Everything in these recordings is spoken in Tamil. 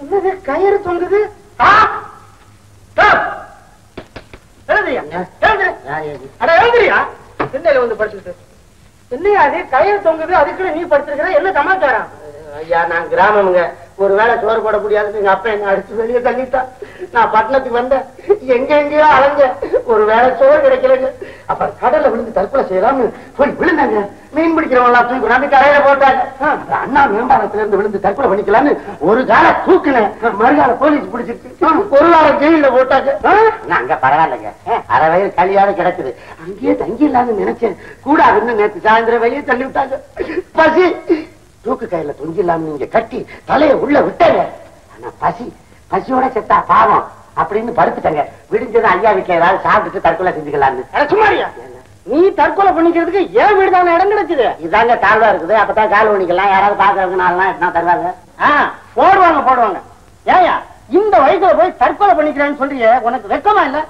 என்னது கயிறு தொங்குது? திண்ணையில வந்து படுத்துட்டு என்னையா அது கயிறு தொங்குது? அதுக்குள்ள நீ படுத்திருக்கிற, என்ன சமாச்சாரம்? ஐயா நான் கிராமமுங்க, ஒரு வேளை சோறு போட முடியாது. எங்க அப்பா என்ன அடிச்சு வெளியே தள்ளிட்டான். நான் பட்டணத்துக்கு வந்தேன், எங்கெங்கயோ அலைஞ்ச, ஒரு வேளை சோறு கிடைக்கலங்க. அப்ப கடல்ல விழுந்து தற்கொலை செய்யலாம்னு போய் விழுந்தாங்க. மீன் பிடிக்கிறவங்களா தூக்கி கொண்டாந்து கரையில போட்டாங்க. அண்ணா மேம்பாலத்துல இருந்து விழுந்து தற்கொலை பண்ணிக்கலான்னு ஒரு கால தூக்குனேன். மறுகால போலீஸ் பிடிச்சிட்டு ஒரு வாரம் ஜெயில போட்டாங்க. அங்க பரவாயில்லைங்க, அரை வயது களியாவது கிடக்குது. அங்கேயே தங்கிடலான்னு நினைச்சேன், கூடாதுன்னு நேற்று சாயந்தரம் வெளியே தள்ளி விட்டாங்க. பசி தூக்கு கையில தொங்கிடலாம்னு நீங்க கட்டி தலையை உள்ள விட்டாங்க. ஆனா பசியோட செத்தா பாவம் அப்படின்னு படுத்துட்டாங்க. விடிஞ்சது ஐயா வீட்டுல ஏதாவது சாப்பிட்டுட்டு தற்கொலை செஞ்சுக்கலான்னு. சும்மாரியா, நீ தற்கொலை பண்ணிக்கிறதுக்கு ஏன் வீடுதான இடம் கிடைச்சது? இதாங்க தாழ்வா இருக்குது, அப்பதான் கால் பண்ணிக்கலாம். யாராவது பாக்குறதுக்கு 4 நாள் எத்தனா தருவாங்க. போடுவாங்க. ஏயா இந்த வயசுல போய் தற்கொலை பண்ணிக்கிறேன்னு சொல்றிய, உனக்கு வெக்கமா இல்ல?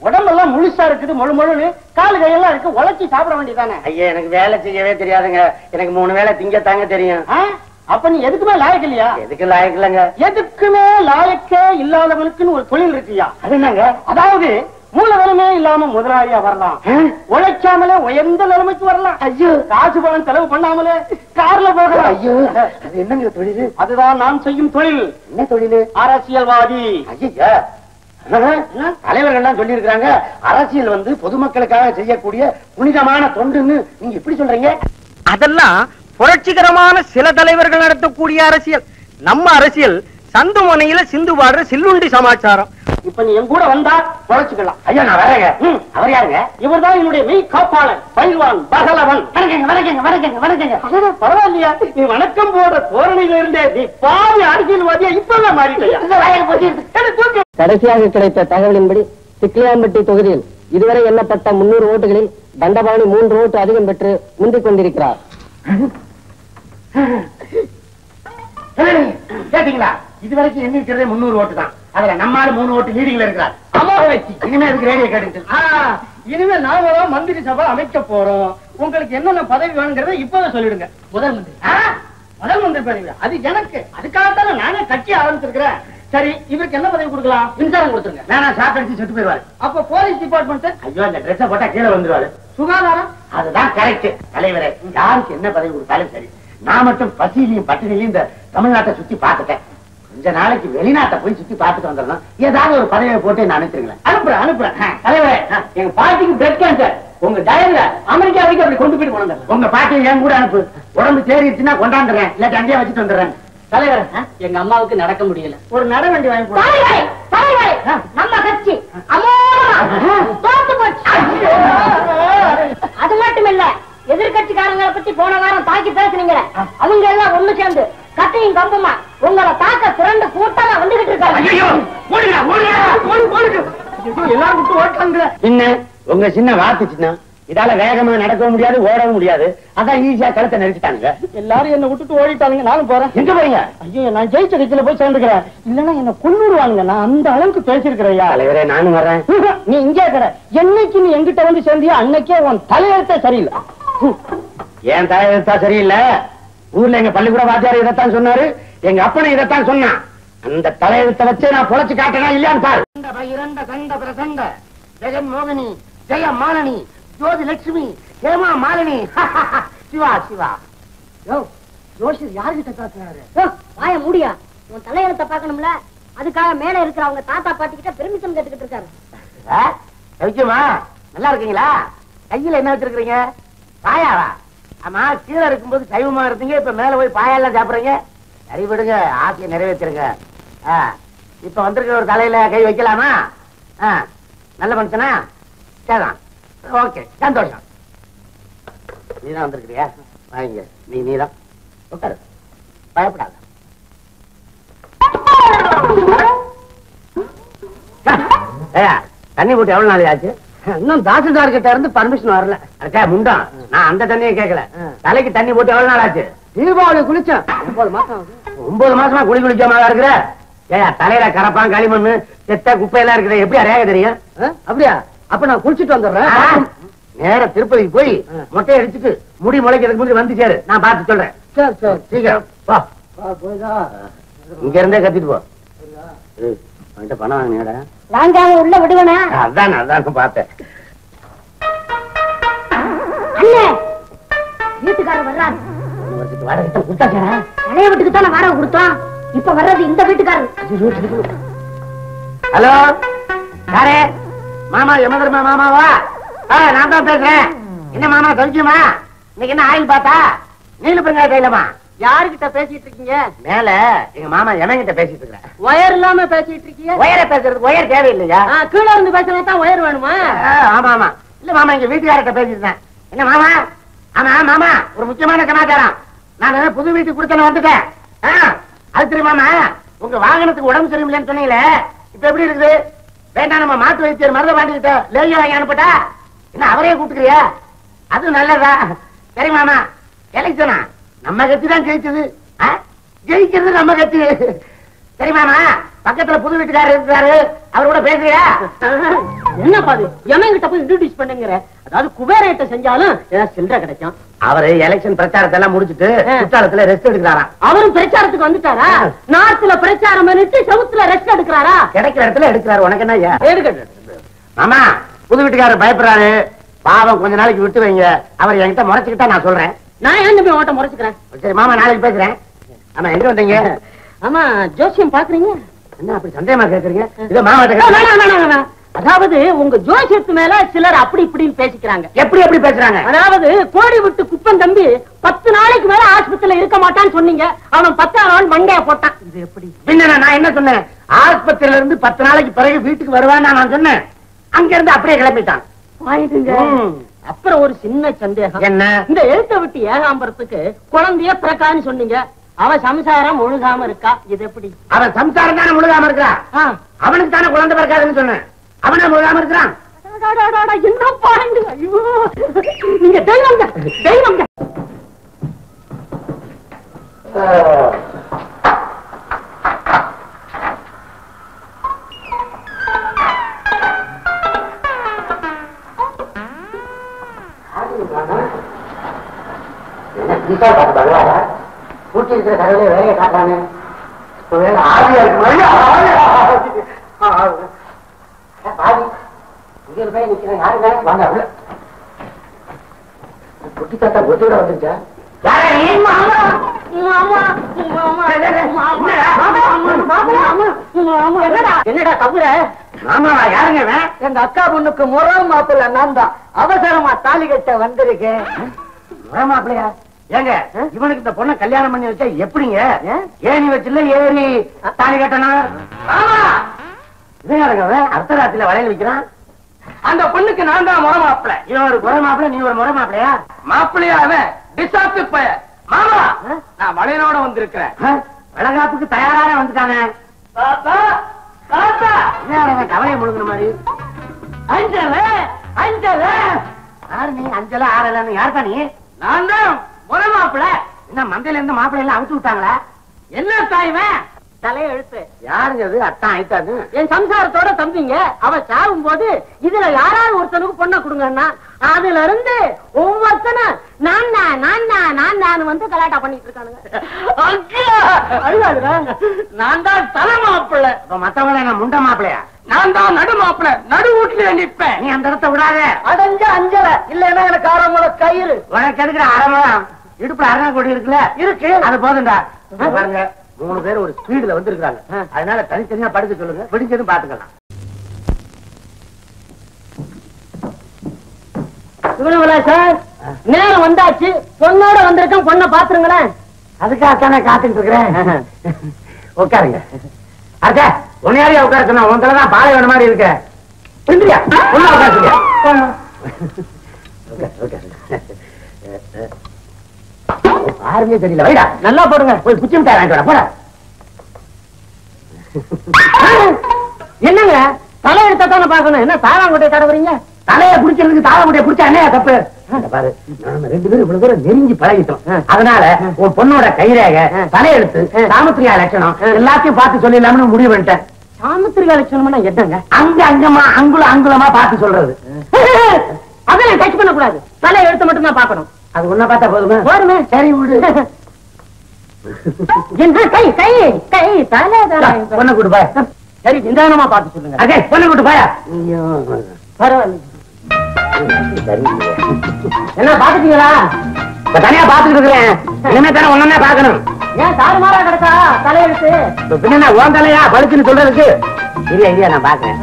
உடம்பெல்லாம் முழுசா இருக்குது, முழுன்னு காலு கையெல்லாம் இருக்கு, உழைச்சி சாப்பிட வேண்டியதானே? ஐயா எனக்கு வேலை செய்யவே தெரியாதுங்க. எனக்கு 3 வேளை திங்கத்தாங்க தெரியும். அப்ப நீ எதுக்குமே லாயக்கு இல்லையா? எதுக்கு லாயக்கு இல்லைங்க? எதுக்குமே லாயக்கே இல்லாதவனுக்குன்னு ஒரு தொழில் இருக்குயா. அது என்னங்க? அதாவது மூலதனமே இல்லாம முதலாளியா வரலாம், உழைக்காமலே உயர்ந்த நிலைமைக்கு வரலாம். ஐயோ, காசு பணம் செலவு பண்ணாமலே கார்ல போகலாம். ஐயோ, அது என்னங்க தொழில்? அதுதான் நான் செய்யும் தொழில். என்ன தொழில்? அரசியல்வாதி. ஐயா, தலைவர்கள் சொல்லி இருக்கிறாங்க, அரசியல் வந்து பொதுமக்களுக்காக செய்யக்கூடிய புனிதமான தொண்டுன்னு. நீங்க இப்படி சொல்றீங்க? அதெல்லாம் புரட்சிகரமான சில தலைவர்கள் நடத்தக்கூடிய அரசியல். நம்ம அரசியல் சந்து முனையில சிந்து பாடுற சில்லுண்டி சமாச்சாரம். இப்ப நீ என் கூட வந்தா பொழைச்சுக்கலாம். ஐயா நான் வரேங்க. அவர் யாருங்க? இவர் தான் என்னுடைய மெய் காப்பாளன், பயில்வான், பகலவன். வணக்கங்க. பரவாயில்லையா, நீ வணக்கம் போடுற தோரணையில இருந்தே நீ பாதி அரசியல்வாதியா இப்பவே மாறிட்டையா? கடைசியாக கிடைத்த தகவலின்படி சிக்லியாம்பட்டி தொகுதியில் இதுவரை எண்ணப்பட்ட 300 ஓட்டுகளில் தண்டபாணி 3 ஓட்டு அதிகம் பெற்று முந்திக் கொண்டிருக்கிறார். கேட்டீங்களா? இதுவரைக்கும் எண்ணிக்கிறதே 300 ஓட்டு தான். அதுல நம்மால 3 ஓட்டு லீடிங்ல இருக்கிறார். இனிமே அதுக்கு ரேடியோ கேட்டு இனிமே நாம தான் மந்திரி சபை அமைக்க போறோம். உங்களுக்கு என்னென்ன பதவி வேணுங்கிறத இப்பவே சொல்லிடுங்க. முதல் மந்திரி பதவி அது எனக்கு. அதுக்காகத்தான நானே கட்சி ஆரம்பிச்சிருக்கிறேன். சரி, இவருக்கு என்ன பதவி கொடுக்கலாம்? மின்சாரம் கொடுத்துருங்க. வேணா சாப்பிட்டு செத்து போயிருவாரு. அப்ப போலீஸ் டிபார்ட்மெண்ட்? ஐயோ, அந்த ட்ரெஸ் போட்டா கீழே வந்துருவாரு. சுகாதாரம்? அதுதான் கரெக்ட். தலைவரே, யாருக்கு என்ன பதவி கொடுத்தாலும் சரி, நான் மட்டும் பசியிலையும் பட்டினிலையும் இந்த தமிழ்நாட்டை சுத்தி பார்த்துட்டேன். கொஞ்ச நாளைக்கு வெளிநாட்டை போய் சுத்தி பார்த்துட்டு வந்துடணும். ஏதாவது ஒரு பதவியை போட்டு நான் அனுப்பிச்சிருங்களேன். அனுப்புறேன். தலைவரே, எங்க பாட்டிக்கு பிளட் கேன்சர். உங்க டயர்ல அமெரிக்கா வரைக்கும் அப்படி கொண்டு போயிட்டு கொண்டு வந்துடுறேன். உங்க பாட்டியை என் கூட அனுப்பு. உடம்பு தேறிடுச்சுன்னா கொண்டாந்துடுறேன், இல்லாட்டி அங்கேயே வச்சுட்டு வந்துடுறேன். தலைவர், எங்க அம்மாவுக்கு நடக்க முடியல, ஒரு நட வண்டி வாங்கி நம்ம கட்சி அது மட்டும் இல்ல, எதிர்கட்சிக்காரங்களை பத்தி போன வாரம் தாக்கி பேசுனீங்க. அவங்க எல்லாம் ஒண்ணு சேர்ந்து கட்டையும் கம்புமா உங்களை தாக்க திரண்டு கூட்டமா வந்துகிட்டு இருக்காங்க. எல்லாரும் விட்டு ஓட்டாங்க. என்ன உங்க சின்ன வாத்து சின்ன, இதால வேகமா நடக்கவும் முடியாது, ஓடவும் முடியாது. அதான் ஈஸியா கழுத்தை நெரிச்சிட்டாங்க. எல்லாரும் என்ன விட்டுட்டு ஓடிட்டானுங்க. நானும் போறேன். எங்க போறீங்க? ஐயோ, நான் ஜெயிச்ச கட்சியில போய் சேர்ந்துக்கிறேன். இல்லன்னா என்ன கொன்னுடுவானுங்க. நான் அந்த அளவுக்கு பேசிருக்கிறேன். தலைவரே, நானும் வர்றேன். நீ இங்கே இருக்கிற. என்னைக்கு நீ எங்கிட்ட வந்து சேர்ந்தியா அன்னைக்கே உன் தலையெழுத்தே சரியில்லை. ஏன் தலையெழுத்தா சரியில்லை? ஊர்ல எங்க பள்ளிக்கூட வாத்தியார் இதைத்தான் சொன்னாரு, எங்க அப்பனை இதைத்தான் சொன்னான். அந்த தலையெழுத்தை வச்சு நான் பொழைச்சு காட்டனா இல்லையான்னு பாரு. ஜெகன் மோகினி, ஜெய மாலினி, ஜோதி லட்சுமி, ஹேமா மாலினி, சிவா. ஜோஷி யாருகிட்ட பேசுறாரு? வாய முடியா, உன் தலையெழுத்த பாக்கணும்ல. அதுக்காக மேல இருக்கிற அவங்க தாத்தா பாட்டி கிட்ட பெர்மிஷன் கேட்டுக்கிட்டு இருக்காரு. சௌக்கியமா? நல்லா இருக்கீங்களா? கையில என்ன வச்சிருக்கீங்க? பாயாவா? ஆமா, கீழே இருக்கும்போது சைவமா இருந்தீங்க, இப்ப மேல போய் பாயெல்லாம் சாப்பிடுறீங்க. சரி விடுங்க, ஆசையை நிறைவேற்றிருங்க. இப்ப வந்திருக்கிற ஒரு தலையில கை வைக்கலாமா? நல்ல மனுஷனா? சரிதான், ஓகே, சந்தோஷம். நீதான் வந்திருக்கிறியா? வாங்க, நீதான் உட்காரு, பயப்படாத. தண்ணி போட்டு எவ்வளவு நாள் ஆச்சு? இன்னும் தாசில்தார் கிட்ட இருந்து பர்மிஷன் வரல. முண்டம், நான் அந்த தண்ணியை கேட்கல. தலைக்கு தண்ணி போட்டு எவ்வளவு நாள் ஆச்சு? தீபாவளி குளிச்சேன். 9 மாசம். 9 மாசமா குளிக்காம இருக்கிற? ஏயா, தலையில கரப்பான் களிமண்ணு செத்த குப்பையெல்லாம் இருக்குது, எப்படி ரேக தெரியும்? அப்படியா? அப்ப நான் குளிச்சுட்டு வந்துடுறேன். நேர திருப்பதிக்கு போய் மொட்டையை அடிச்சுட்டு முடி முளைக்கிறதுக்கு முன்னாடி வந்து சேரு, நான் பார்த்து சொல்றேன். சரி சீக்கிரம் வா. இங்க இருந்தே கத்திட்டு போ. பணம் வாங்கினேடா. வாங்காம உள்ள விடுவனா? அதான் பார்த்தேன். அண்ணே, வீட்டுக்காரர் வர்றாரு. வாடகை கொடுத்தாச்சா? பழைய வீட்டுக்கு தானே வாடகை கொடுத்தோம். இப்ப வர்றது இந்த வீட்டுக்காரர். ஹலோ, யாரே? மாமா யமதர்மா மாமாவா? நான் தான் பேசுறேன். என்ன மாமா சௌக்கியமா? இன்னைக்கு என்ன ஆயில் பார்த்தா? நீல பெங்காய தைலமா? யாருகிட்ட பேசிட்டு இருக்கீங்க? மேல எங்க மாமா எமங்கிட்ட பேசிட்டு இருக்கிறேன். ஒயர் இல்லாம பேசிட்டு இருக்கீங்க? ஒயரை பேசுறதுக்கு ஒயர் தேவையில்லையா? கீழே இருந்து பேசுறதா ஒயர் வேணுமா? ஆமா ஆமா. இல்ல மாமா, எங்க வீட்டுக்காரர்கிட்ட பேசிருந்தேன். என்ன மாமா? ஆமா மாமா, ஒரு முக்கியமான சமாச்சாரம். நான் புது வீட்டுக்கு கொடுத்தன வந்துட்டேன். அது தெரியுமாமா, உங்க வாகனத்துக்கு உடம்பு சரியில்லைன்னு சொன்னீங்களே, இப்ப எப்படி இருக்குது? வேண்டாம், நம்ம மாட்டு வைத்தியர் மருத பாண்டிக்கிட்ட லேகியம் வாங்கி அனுப்பிட்டா என்ன அவரே கூப்பிட்டுக்கிறியா? அது நல்லதா? சரி மாமா, எலெக்ஷனா நம்ம கட்சி தான் ஜெயிச்சது. ஜெயிக்கிறது நம்ம கட்சி. சரி மாமா, பக்கத்துல புது வீட்டுக்காரர் இருக்கிறாரு, அவர் கூட பேசுறியா? என்ன பாது எமங்கிட்ட போய் இன்ட்ரோடியூஸ் பண்ணுங்கிற? அதாவது குபேரேட்ட செஞ்சாலும் ஏதாவது சில்லறை கிடைக்கும். அவரு எலெக்ஷன் பிரச்சாரத்தை எல்லாம் முடிச்சுட்டு குற்றாலத்துல ரெஸ்ட் எடுக்கிறாராம். அவரும் பிரச்சாரத்துக்கு வந்துட்டாரா? நார்த்ல பிரச்சாரம் பண்ணிட்டு சவுத்துல ரெஸ்ட் எடுக்கிறாரா? கிடைக்கிற இடத்துல எடுக்கிறாரு. உனக்கு என்ன ஐயா? எடுக்கட்டும் மாமா, புது வீட்டுக்காரர் பயப்படுறாரு. பாவம், கொஞ்ச நாளைக்கு விட்டு வைங்க. அவர் என்கிட்ட முறைச்சுக்கிட்டா நான் சொல்றேன். நான் ஏன் தம்பி ஓட்ட முறைச்சுக்கிறேன்? சரி மாமா, நாளைக்கு பேசுறேன். ஆமா, எங்க வந்தீங்க? ஆமா, ஜோசியம் பாக்குறீங்க? என்ன அப்படி சந்தேகமா கேக்குறீங்க? இதோ மாமா, அதாவது உங்க ஜோசியத்து மேல சிலர் அப்படி இப்படின்னு பேசிக்கிறாங்க. எப்படி எப்படி பேசுறாங்க? அதாவது கோடி விட்டு குப்பன் தம்பி 10 நாளைக்கு மேல ஆஸ்பத்திரியில இருக்க மாட்டான்னு சொன்னீங்க. அவன் 10ஆம் நாள் மண்டைய போட்டான். இது எப்படி? பின்ன நான் என்ன சொன்னேன்? ஆஸ்பத்திரியில இருந்து 10 நாளைக்கு பிறகு வீட்டுக்கு வருவான்னு நான் சொன்னேன். அங்க இருந்து அப்படியே கிளம்பிட்டான். அப்புறம் ஒரு சின்ன சந்தேகம். என்ன? இந்த எழுத்த விட்டு ஏகாம்பரத்துக்கு குழந்தைய பிறக்கான்னு சொன்னீங்க. அவன் சம்சாரம் ஒழுகாம இருக்கா. இது எப்படி? அவன் சம்சாரம் தானே முழுகாம இருக்கிறான். அவனுக்கு தானே குழந்தை பிறக்காதுன்னு சொன்னேன். அவனா முழுகாம இருக்கிறான். என்ன பாருங்க. ஐயோ, நீங்க தெய்வங்க தெய்வங்க. பூட்டி இருக்கிற கடவுளே வேலையை காட்டானே. ஆவியா இருக்கு. நிக்கிறேன். யாருங்க? வாங்க. குட்டி தாத்தா ஒத்துவிட வந்துருச்சா? என்னடா தவிர? ஆமாவா? யாருங்க? எங்க அக்கா பொண்ணுக்கு முறை மாப்பிள்ள நான் தான். அவசரமா தாலி கட்ட வந்திருக்கேன். முறை மாப்பிள்ளையா? ஏங்க, இவனுக்கு இந்த பொண்ணை கல்யாணம் பண்ணி வச்சா எப்படிங்க? ஏணி வச்சுல ஏறி தாலி கட்டணும். அர்த்தராத்திரில வளையல் வைக்கிறான். அந்த பொண்ணுக்கு நான் தான் முறை மாப்பிள்ள. இவன் ஒரு முறை மாப்பிள்ள, நீ ஒரு முறை மாப்பிள்ளையா? மாப்பிள்ளையா? அவன் டிசாப்ட் பைய. மாமா, நான் வளையலோட வந்திருக்கிறேன். வளகாப்புக்கு தயாராக வந்துட்டானே. தாத்தா தாத்தா, என்ன கவலையை முழுங்கின மாதிரி? அஞ்சல அஞ்சல. யாரு நீ? அஞ்சல ஆறலன்னு யாருக்கா நீ? நான் தான் முறை மாப்பிள்ள. என்ன மந்தையில இருந்து மாப்பிள்ளை எல்லாம் அவுத்து விட்டாங்களா? என்ன தாய்வன்? தலைய எழுத்து. யாருங்க அது? அத்தான் ஆயிட்டாது. என் சம்சாரத்தோட தம்பிங்க. அவ சாகும் போது இதுல யாராவது ஒருத்தனுக்கு பொண்ணை கொடுங்கன்னா அதுல இருந்து ஒவ்வொருத்தனும் நான் வந்து கலாட்டா பண்ணிட்டு இருக்கானுங்க. நான் தான் தலை மாப்பிள்ள. மத்தவங்கள என்ன முண்ட மாப்பிள்ளையா? நான் தான் நடு மாப்பிள்ள. நடு வீட்டுல நிப்பேன். நீ அந்த இடத்த விடாத. அடைஞ்ச அஞ்சல இல்லன்னா எனக்கு ஆரம்பல கயிறு. உனக்கு எதுக்குற ஆரம்பம்? இடுப்புல அரணா கொடி இருக்குல்ல? இருக்கு. அது போதும்டா. பாருங்க, 3 பேர் ஒரு ஸ்பீடுல வந்திருக்காங்க. அதனால தனித்தனியா படுக்க சொல்லுங்க. பிடிச்சதும் பாத்துக்கலாம். இவ்வளவுல சார் நேரம் வந்தாச்சு. பொண்ணோட வந்திருக்கேன். பொண்ணை பாத்துருங்களேன். அதுக்காகத்தானே காத்துட்டு இருக்கிறேன். உட்காருங்க. அச்சா, உன்னையாரியா உட்கார சொன்னா? உன் தலைதான் பாலை வேணும் மாதிரி இருக்க. புரிஞ்சுயா? உள்ள உட்காருங்க. பாருங்க, தெரியல. வைடா, நல்லா போடுங்க. போய் குச்சி மிட்டாய் வாங்கிட்டு வர. போட. என்னங்க தலை எடுத்தா தானே பாக்கணும். என்ன தாராங்குட்டையை தடவுறீங்க? தலையை பிடிக்கிறதுக்கு தாளமுட்டையை பிடிச்சா என்ன தப்பு? பாரு, நாம 2 பேரும் இவ்வளவு தூரம் நெருங்கி பழகிட்டோம். அதனால உன் பொண்ணோட கைரேகை, தலையெழுத்து, சாமுத்திரியா லட்சணம் எல்லாத்தையும் பார்த்து சொல்லிடலாம்னு முடிவு பண்ணிட்டேன். சாமுத்திரிகா லட்சணம்னா என்னங்க? அங்க அங்கமா அங்குலமா பார்த்து சொல்றது. அதெல்லாம் டச் பண்ண கூடாது. தலை எழுத்து மட்டும் தான் பாக்கணும். அது ஒன்ன பார்த்தா போதுமா? போதுமே. சரி விடு. என்ன கை கை கை தலை பொண்ணை கூட்டு போய். சரி நிதானமா பார்த்து சொல்லுங்க. அதே பொண்ணை கூட்டு போயா. பரவாயில்ல. என்ன பாத்துட்டீங்களா? தனியா பாத்துக்கிட்டு இருக்கிறேன். இனிமே தானே ஒன்னே பாக்கணும். ஏன் தாறுமாறா கிடக்கா தலையெழுத்து? பின்ன உன் தலையா பழுச்சுன்னு சொல்றதுக்கு? இல்லையா இல்லையா நான் பாக்குறேன்.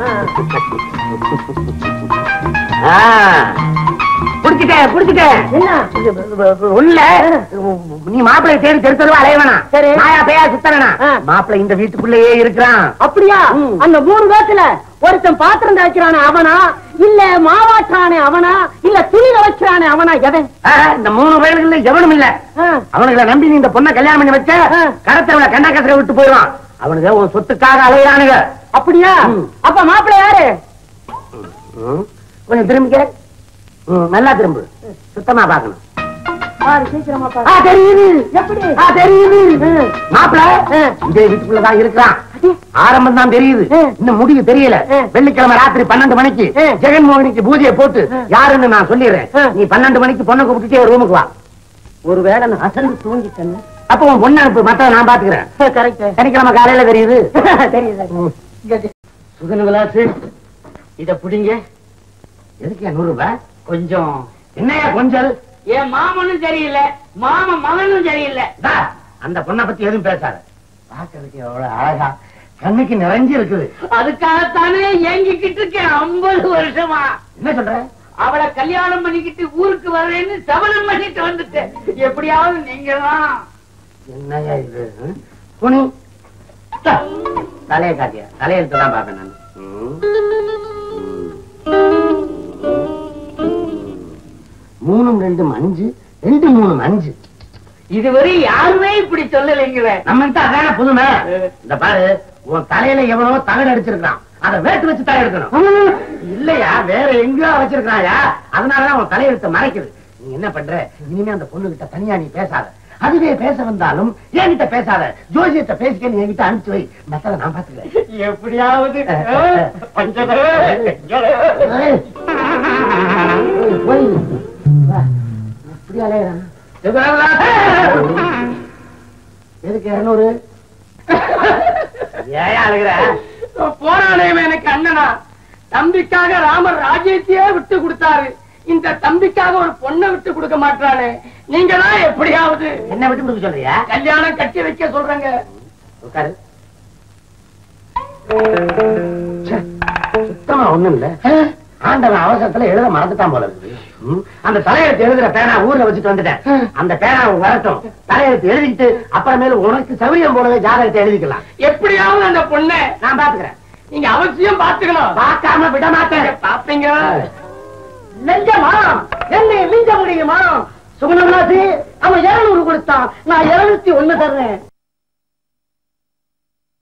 புடிச்சிட்டேன். என்ன உள்ள நீ மாப்பிள்ளை தேடி தெரிஞ்சதுவா அலையவனா? சரி. நாயா பேயா சுத்தனா? மாப்பிள்ளை இந்த வீட்டுக்குள்ளேயே இருக்கிறான். அப்படியா? அந்த 3 பேத்துல ஒருத்தன் பாத்திரம் தேய்க்கிறானே அவனா, இல்ல மாவாட்டானே அவனா, இல்ல துணி துவைக்கிறானே அவனா? எவன்? இந்த 3 பேர்கள்ல எவனும் இல்ல. அவனுங்களை நம்பி நீ இந்த பொண்ணை கல்யாணம் பண்ணி வச்ச கரத்தவளை கண்ணா கசரை விட்டு போயிடுவான். அவனுக்கு உன் சொத்துக்காக அலையானுங்க. அப்படியா? அப்ப மாப்பிள்ளை யாரு? கொஞ்சம் திரும்பிக்க. நல்லா திரும்பு. சுத்தமா பாக்கணும். சீக்கிரமா தெரியுது. எப்படி தெரியுது. மாப்பிள்ளை இதே வீட்டுக்குள்ளதான் இருக்கிறான். ஆரம்பம் தான் தெரியுது, இன்னும் முடிவு தெரியல. வெள்ளிக்கிழமை ராத்திரி 12 மணிக்கு ஜெகன்மோகனிக்கு பூஜையை போட்டு யாருன்னு நான் சொல்லிடுறேன். நீ 12 மணிக்கு பொண்ணை கூப்பிட்டுட்டே ரூமுக்கு வா. ஒருவேளை நான் அசந்து தூங்கிட்டேன்னு அப்ப உன் பொண்ணு அனுப்பு, மத்த நான் பாத்துக்கிறேன். கரெக்ட். சனிக்கிழமை காலையில தெரியுது. தெரியுது. சுகன் விலாசு இத புடிங்க. எதுக்கு 100 ரூபாய்? கொஞ்சம் என்னையா கொஞ்சல்? என் மாமனும் சரியில்லை, மாமன் மகனும் சரியில்லை. அந்த பொண்ணை பத்தி எதுவும் பேசாத. பாக்குறதுக்கு எவ்வளவு அழகா, கண்ணுக்கு நிறைஞ்சு இருக்குது. அதுக்காகத்தானே ஏங்கிக்கிட்டு இருக்கேன் 50 வருஷமா. என்ன சொல்ற? அவளை கல்யாணம் பண்ணிக்கிட்டு ஊருக்கு வர்றேன்னு சபலம் பண்ணிட்டு வந்துட்டேன். எப்படியாவது நீங்க தான். என்னையா இது? புனி தலையை காட்டியா? தலையெழுத்து தான் பாப்பேன் நான். 3 2 5 2 3 5. இதுவரை யாருமே இப்படி சொல்லலைங்களே. நம்ம அதான புதுமை. இந்த பாரு, உன் தலையில எவனோ தகடு அடிச்சிருக்கான். அதை வேட்டு வச்சு தலை எடுக்கணும். இல்லையா வேற எங்கேயோ வச்சிருக்காயா? அதனாலதான் உன் தலையெழுத்த மறைக்குது. நீ என்ன பண்ற? இனிமே அந்த பொண்ணு கிட்ட தனியா நீ பேசாத. அதுவே பேச வந்தாலும் என்கிட்ட பேசாத. ஜோசியத்தை பேசிக்க என்கிட்ட அனுப்பிச்சு வை. மத்தத நான் பாத்துக்கிறேன். எப்படியாவது எதுக்கு 200? ஏன் அழுகிற? போரானே எனக்கு அண்ணனா. தம்பிக்காக ராமர் ராஜ்யத்தையே விட்டு கொடுத்தாரு. இந்த தம்பிக்காக ஒரு பொண்ணை விட்டு கொடுக்க மாட்டானே. நீங்க தான் எப்படியாவது என்ன விட்டு கொடுக்க சொல்றியா? கல்யாணம் கட்டி வைக்க சொல்றேங்க. உட்காரு. சுத்தமா ஒண்ணும் இல்ல. ஆண்டவன் அவசரத்துல எழுத மறந்துட்டான் போல இருக்கு. அந்த தலையெழுத்து எழுதுற பேனா ஊர்ல வச்சுட்டு வந்துட்டேன். அந்த பேனா வரட்டும், தலையெழுத்து எழுதிட்டு அப்புறமேல உனக்கு சௌரியம் போலவே ஜாதகத்தை எழுதிக்கலாம். எப்படியாவது அந்த பொண்ணை நான் பாத்துக்கிறேன். நீங்க அவசியம் பாத்துக்கணும். பார்க்காம விட மாட்டேன். பாப்பீங்க. நெஞ்சமா என்னை மிஞ்ச முடியுமா? சுகுணநாசி அவன் 200 கொடுத்தான், நான் 201 தர்றேன்.